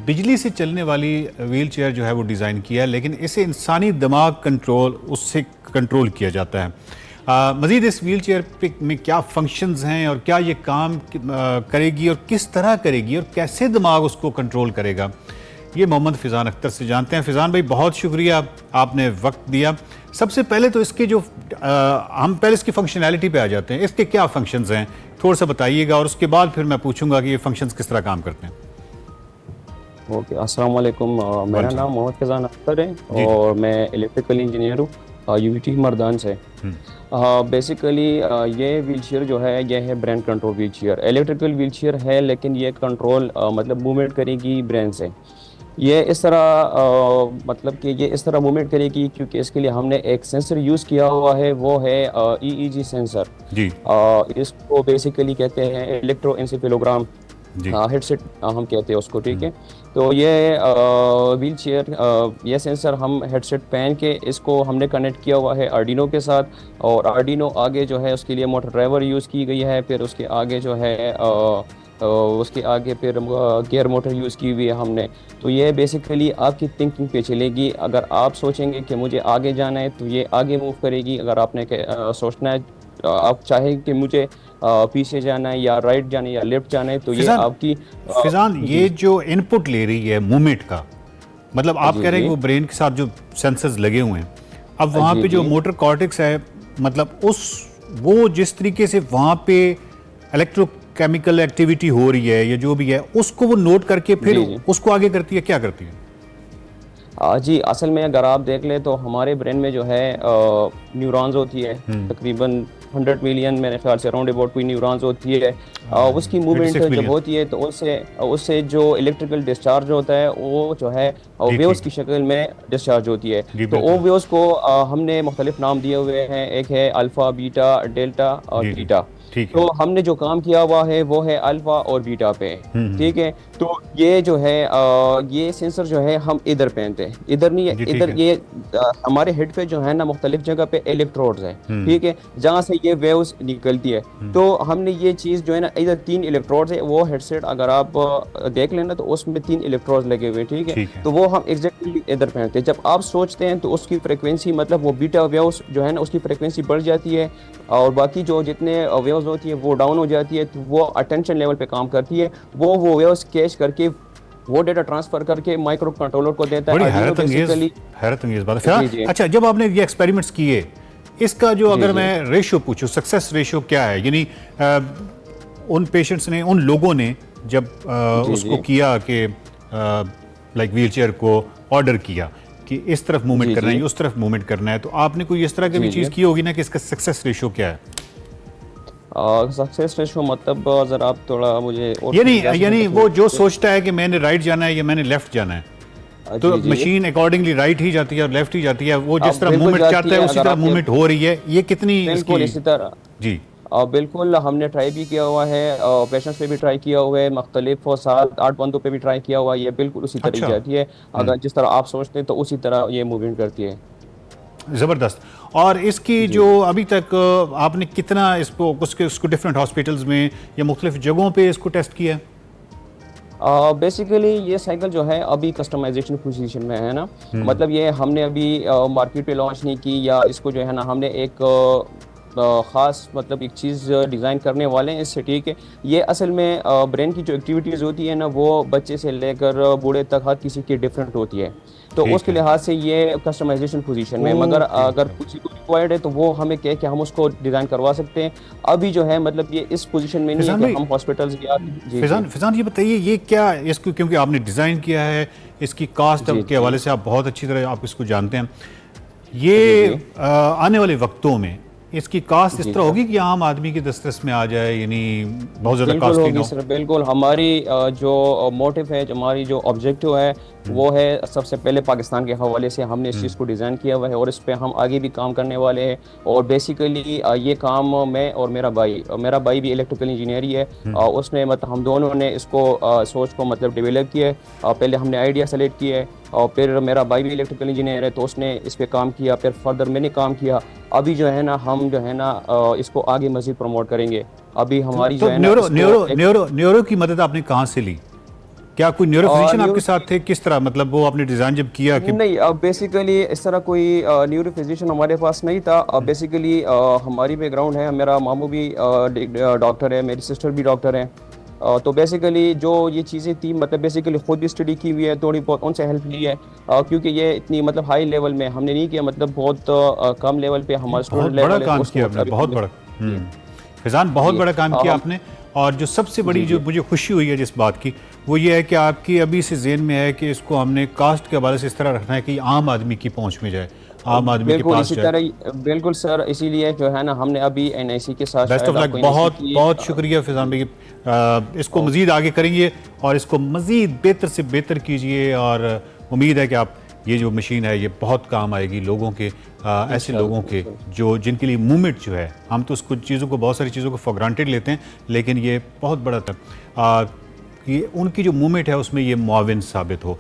बिजली से चलने वाली व्हील चेयर जो है वो डिज़ाइन किया है, लेकिन इसे इंसानी दिमाग कंट्रोल उससे कंट्रोल किया जाता है। मज़ीद इस व्हील चेयर में क्या फंक्शंस हैं और क्या ये काम करेगी और किस तरह करेगी और कैसे दिमाग उसको कंट्रोल करेगा, ये मोहम्मद फ़िज़ान अख्तर से जानते हैं। फ़िज़ान भाई, बहुत शुक्रिया, आपने वक्त दिया। सबसे पहले तो इसके जो हम पहले इसकी फंक्शनैलिटी पे आ जाते हैं। इसके क्या फंक्शंस हैं थोड़ा सा बताइएगा, और उसके बाद फिर मैं पूछूंगा कि ये फंक्शंस किस तरह काम करते हैं। ओके, अस्सलाम वालेकुम। मेरा नाम मोहम्मद फ़िज़ान अख्तर है और मैं इलेक्ट्रिकल इंजीनियर हूँ यूटीटी मर्दान से। बेसिकली ये व्हील चेयर जो है ये है brain control wheel chair. Electrical wheel chair है लेकिन ये कंट्रोल मतलब मूवमेंट करेगी ब्रेन से। ये इस तरह मतलब कि ये इस तरह मूवमेंट करेगी क्योंकि इसके लिए हमने एक सेंसर यूज़ किया हुआ है, वो है ईईजी सेंसर जी। इसको बेसिकली कहते हैं इलेक्ट्रो एन्सेफेलोग्राम हेडसेट हम कहते हैं उसको, ठीक है। तो ये व्हील चेयर ये सेंसर हम हेडसेट पहन के इसको हमने कनेक्ट किया हुआ है आर्डिनो के साथ, और आर्डिनो आगे जो है उसके लिए मोटर ड्राइवर यूज़ की गई है, फिर उसके आगे जो है उसके आगे फिर गियर मोटर यूज़ की हुई है हमने। तो ये बेसिकली आपकी थिंकिंग पे चलेगी। अगर आप सोचेंगे कि मुझे आगे जाना है तो ये आगे मूव करेगी। अगर आपने सोचना है, आप चाहें कि मुझे पीछे जाना है या राइट जाना है या लेफ्ट जाना है, तो ये आपकी फिजान ये जो इनपुट ले रही है मूवमेंट का, मतलब आप कह रहे हैं कि वो ब्रेन के साथ जो सेंसर्स लगे हुए हैं, अब वहाँ पे जो मोटर कॉर्टेक्स है, मतलब वो जिस तरीके से वहाँ पे इलेक्ट्रोकेमिकल एक्टिविटी हो रही है या जो भी है, उसको वो नोट करके फिर उसको आगे करती है, क्या करती है? जी, असल में अगर आप देख लें तो हमारे ब्रेन में जो है न्यूरॉन्स होती है, तकरीबन 100 मिलियन मेरे ख्याल से अराउंड अबाउट कोई न्यूरॉन्स होती है। उसकी मूवमेंट जब होती है तो उससे जो इलेक्ट्रिकल डिस्चार्ज होता है वो जो है वेव्स की शक्ल में डिस्चार्ज होती है। तो वो वेव्स को हमने मुख्तलिफ नाम दिए हुए हैं, एक है अल्फा, बीटा, डेल्टा और बीटा। तो हमने जो काम किया हुआ है वो है अल्फा और बीटा पे, ठीक है। तो ये जो है ये सेंसर जो है हम इधर पहनते हैं, इधर नहीं है, इधर ये हमारे हेड पे जो है ना मुख्तलिफ जगह पे इलेक्ट्रोड्स है, ठीक है, जहाँ से ये वेव्स निकलती है। तो हमने ये चीज़ जो है ना, इधर 3 इलेक्ट्रोड्स है, वो हेडसेट अगर आप देख लेना तो उसमें 3 इलेक्ट्रोड्स लगे हुए, ठीक है। तो वो हम एग्जैक्टली इधर पहनते हैं। जब आप सोचते हैं तो उसकी फ्रिक्वेंसी मतलब वो बीटा वेव्स जो है ना उसकी फ्रिक्वेंसी बढ़ जाती है और बाकी जो जितने वेव्स होती है वो डाउन हो जाती है। तो वो अटेंशन लेवल पे काम करती है, वो वेव्स कैच करके वो डेटा ट्रांसफर करके माइक्रो कंट्रोलर को देता है। हैरतअंगेज बात है। अच्छा, जब आपने ये एक्सपेरिमेंट्स किए, इसका जो अगर मैं रेशियो पूछूं, सक्सेस रेशियो क्या है? यानी उन पेशेंट्स ने, उन लोगों ने जब उसको किया कि लाइक व्हील चेयर को ऑर्डर किया कि इस तरफ मूवमेंट करना है, उस तरफ मूवमेंट करना है, तो आपने कोई इस तरह की भी चीज़ की होगी ना कि इसका सक्सेस रेशियो क्या है? सक्सेस रेशियो मतलब जरा आप थोड़ा मुझे यानी वो जो सोचता है कि मैंने राइट जाना है या मैंने लेफ्ट जाना है, तो मशीन अकॉर्डिंगली राइट ही जाती है और लेफ्ट ही जाती है। वो जिस तरह मूवमेंट चाहता है उसी तरह मूवमेंट हो रही है। ये कितनी इसी तरह जी बिल्कुल हमने ट्राई भी किया हुआ है, पेशेंट्स पे भी ट्राई किया हुआ है, मुख्तलिफ 7-8 बंदों पे भी ट्राई किया हुआ है। ये बिल्कुल उसी तरह जाती है, अगर जिस तरह आप सोचते हैं तो उसी तरह ये मूवमेंट करती है। ज़बरदस्त। और इसकी जो अभी तक आपने कितना इसको डिफरेंट हॉस्पिटल्स में या मुख्तलिफ जगहों पे इसको टेस्ट किया? बेसिकली ये साइकिल जो है अभी कस्टमाइजेशन पोजीशन में है ना, मतलब ये हमने अभी मार्केट पे लॉन्च नहीं की, या इसको जो है ना हमने एक ख़ास मतलब एक चीज़ डिज़ाइन करने वाले हैं इससे, ठीक है। ये असल में ब्रेन की जो एक्टिविटीज़ होती है ना वो बच्चे से लेकर बूढ़े तक हर किसी की डिफरेंट होती है। तो उसके लिहाज से ये कस्टमाइजेशन पोजीशन में, मगर अगर किसी को रिक्वायर्ड है तो वो हमें कहे कि हम उसको डिज़ाइन करवा सकते हैं। अभी जो है मतलब ये इस पोजीशन में नहीं है कि हम हॉस्पिटल्स या फिजान ये बताइए, ये क्या इसको, क्योंकि आपने डिज़ाइन किया है, इसकी कास्ट के हवाले से आप बहुत अच्छी तरह आप इसको जानते हैं, ये आने वाले वक्तों में इसकी कास्ट इस तरह होगी कि आम आदमी की दस्तरस में आ जाए, यानी बहुत ज़्यादा कॉस्टली ना हो? सर बिल्कुल, हमारी जो मोटिव है, हमारी जो ऑब्जेक्टिव है वो है, सबसे पहले पाकिस्तान के हवाले से हमने इस चीज़ को डिज़ाइन किया हुआ है और इस पर हम आगे भी काम करने वाले हैं। और बेसिकली ये काम मैं और मेरा भाई भी इलेक्ट्रिकल इंजीनियर ही है, उसने मतलब हम दोनों ने इसको सोच को मतलब डेवलप किया है। पहले हमने आइडिया सेलेक्ट किया है और फिर मेरा भाई भी इलेक्ट्रिकल इंजीनियर है तो उसने इस पर काम किया, फिर फर्दर मैंने काम किया। अभी जो है ना हम जो है ना इसको आगे मज़ीद प्रमोट करेंगे। अभी हमारी जो है न्यूरो की मदद आपने कहाँ से ली? क्या कोई न्यूरो फिजिशियन आपके न्यूरो साथ थे, किस तरह, मतलब वो आपने डिज़ाइन जब किया कि नहीं, बेसिकली इस तरह कोई न्यूरो फिजिशियन हमारे पास नहीं था। बेसिकली हमारी बैकग्राउंड है, मेरा मामू भी डॉक्टर है, मेरी सिस्टर भी डॉक्टर है। तो बेसिकली जो ये चीज़ें थी, मतलब बेसिकली खुद भी स्टडी की हुई है, थोड़ी बहुत उनसे हेल्प ली है, क्योंकि ये इतनी मतलब हाई लेवल में हमने नहीं किया, मतलब बहुत कम लेवल पे हमारा बहुत स्टूडेंट बड़ा लेवल है काम उसको किया आपने, अभी बहुत हमने बड़ा। फैज़ान, बहुत जी। बड़ा काम किया हम आपने। और जो सबसे बड़ी जी जो जी मुझे खुशी हुई है जिस बात की, वो ये है कि आपकी अभी से ज़हन में है कि इसको हमने कास्ट के हवाले से इस तरह रखना है कि आम आदमी की पहुंच में जाए, आम आदमी के बिल्कुल पास इसी जाए। तरह, बिल्कुल सर, इसीलिए जो है ना हमने अभी एनआईसी के साथ, बेस्ट ऑफ शायद लक, आपको एनआईसी बहुत की बहुत शुक्रिया फैज़ान भाई। इसको मज़ीद आगे करेंगे और इसको मज़ीद बेहतर से बेहतर कीजिए, और उम्मीद है कि आप ये जो मशीन है ये बहुत काम आएगी लोगों के, ऐसे लोगों इंशाल्लाह के इंशाल्लाह। जो जिनके लिए मूवमेंट जो है, हम तो उसको चीज़ों को, बहुत सारी चीज़ों को फॉर ग्रांटेड लेते हैं, लेकिन ये बहुत बड़ा था ये उनकी जो मूवमेंट है उसमें ये मुआविन साबित हो।